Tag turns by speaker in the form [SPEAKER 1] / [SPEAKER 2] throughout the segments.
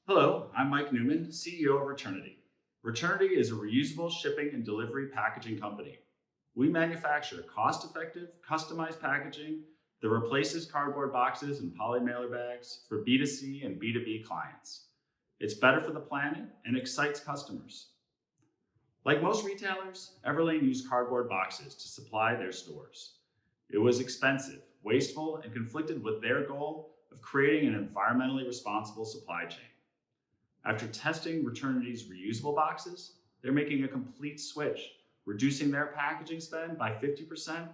[SPEAKER 1] Hello, I'm Mike Newman, CEO of Returnity. Returnity is a reusable shipping and delivery packaging company. We manufacture cost-effective, customized packaging that replaces cardboard boxes and poly mailer bags for B2C and B2B clients. It's better for the planet and excites customers. Like most retailers, Everlane used cardboard boxes to supply their stores. It was expensive, wasteful, and conflicted with their goal of creating an environmentally responsible supply chain. After testing Returnity's reusable boxes, they're making a complete switch, reducing their packaging spend by 50%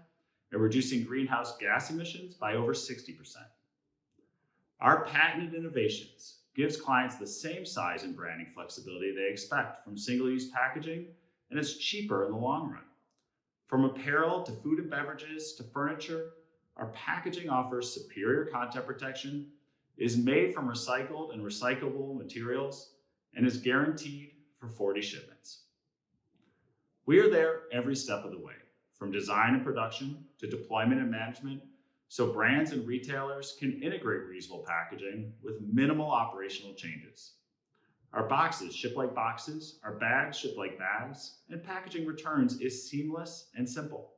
[SPEAKER 1] and reducing greenhouse gas emissions by over 60%. Our patented innovations gives clients the same size and branding flexibility they expect from single-use packaging, and it's cheaper in the long run. From apparel to food and beverages to furniture, our packaging offers superior content protection, is made from recycled and recyclable materials, and is guaranteed for 40 shipments. We are there every step of the way, from design and production to deployment and management, so brands and retailers can integrate reusable packaging with minimal operational changes. Our boxes ship like boxes, our bags ship like bags, and packaging returns is seamless and simple.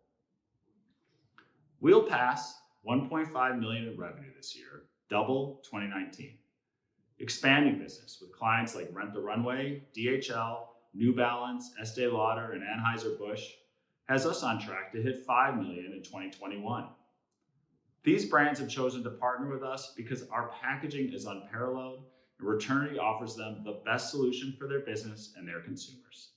[SPEAKER 1] We'll pass 1.5 million in revenue this year, double 2019. Expanding business with clients like Rent the Runway, DHL, New Balance, Estee Lauder, and Anheuser-Busch has us on track to hit 5 million in 2021. These brands have chosen to partner with us because our packaging is unparalleled and Returnity offers them the best solution for their business and their consumers.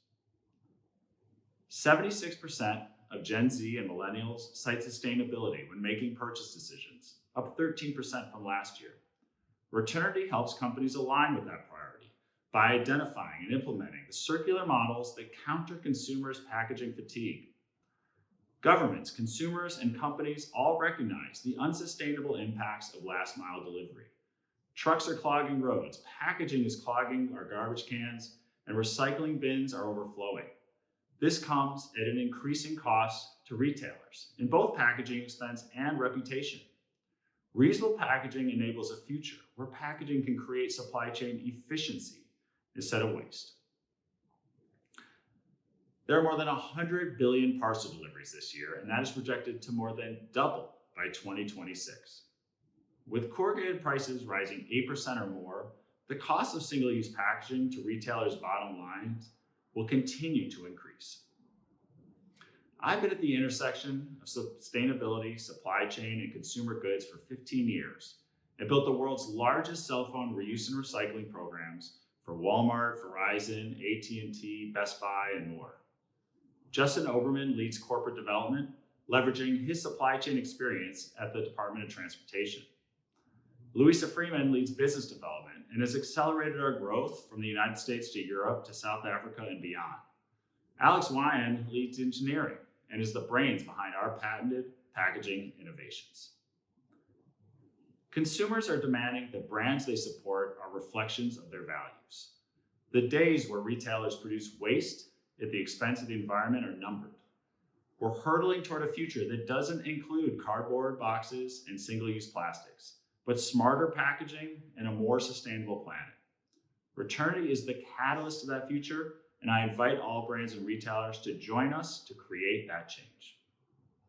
[SPEAKER 1] 76% of Gen Z and millennials cite sustainability when making purchase decisions, up 13% from last year. Returnity helps companies align with that priority by identifying and implementing the circular models that counter consumers' packaging fatigue. Governments, consumers, and companies all recognize the unsustainable impacts of last-mile delivery. Trucks are clogging roads, packaging is clogging our garbage cans, and recycling bins are overflowing. This comes at an increasing cost to retailers in both packaging expense and reputation. Reusable packaging enables a future where packaging can create supply chain efficiency instead of waste. There are more than 100 billion parcel deliveries this year, and that is projected to more than double by 2026. With corrugated prices rising 8% or more, the cost of single-use packaging to retailers' bottom lines will continue to increase. I've been at the intersection of sustainability, supply chain, and consumer goods for 15 years and built the world's largest cell phone reuse and recycling programs for Walmart, Verizon, AT&T, Best Buy, and more. Justin Oberman leads corporate development, leveraging his supply chain experience at the Department of Transportation. Louisa Freeman leads business development and has accelerated our growth from the United States to Europe to South Africa and beyond. Alex Wyan leads engineering and is the brains behind our patented packaging innovations. Consumers are demanding that brands they support are reflections of their values. The days where retailers produce waste at the expense of the environment are numbered. We're hurtling toward a future that doesn't include cardboard boxes and single-use plastics, but smarter packaging and a more sustainable planet. Returnity is the catalyst to that future, and I invite all brands and retailers to join us to create that change.